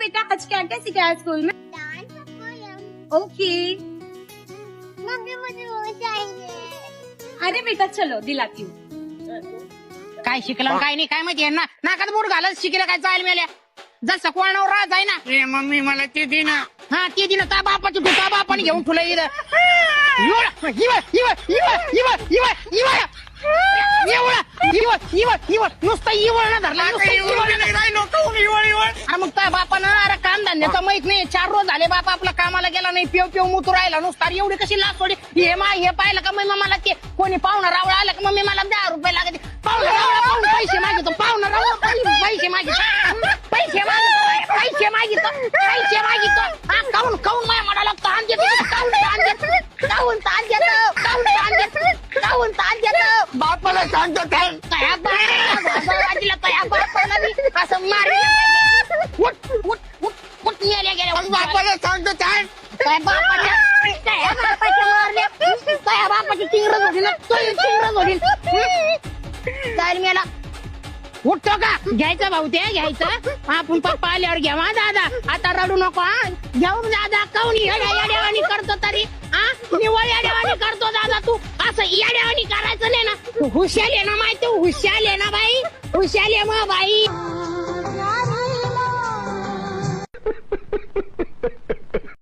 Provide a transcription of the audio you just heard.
बेटा आज क्या क्या सिखाया स्कूल में? डांस और पोयम। ओके। मम्मी मुझे वो चाहिए। अरे बेटा चलो दिलाती हूँ। काय शिकलं काय नाही काय माहिती ना नाकात बोट घालत शिकलं काय चाल मेल्या जसं कोणावर राज आहे ना ए मम्मी मला ते दे ना. हा ते दिन त्या बापाची तुझ्या बापाने घेऊन तुला इथं नुसतं इवळ ना धरला अरे मग त्या बापानं अरे काम धंद्याचा माहित नाही 4 रोज झाले बापा आपला कामाला गेला नाही पेव मुतू राहिला नुसता एवढी कशी लाच सोडी हे पाहिलं का मग मला ते कोणी पाहुणा रावळा आला का मम्मी मला 10 रुपये लागते पाहुणा रावळा पाहून पैसे मागितो पाहुणा रावळा पैसे मागितो हा काऊन माया म्हणाला ताण देतो काऊन ताण देतो बापाला सांगतो काय तया बापाला मी असं मारलं उठ गेल्या बापाला सांगतो काय तया बापाच्या मारल्या तया बापाची चिंगरच होती ना चिंगरच होती चाल मेला उठतो का घ्यायचा भाऊ ते घ्यायचं आपण पप्पा आल्यावर घ्यावा दादा आता रडू नको हा घेऊन दादा काऊन येड्यावानी करतो तरी हा निवळ येड्यावानी करतो दादा तू असं येड्यावानी करायचं नाही ना तू हुशाल आहे ना माहिती हुशाल आहे ना बाई हुशाल आहे मग बाई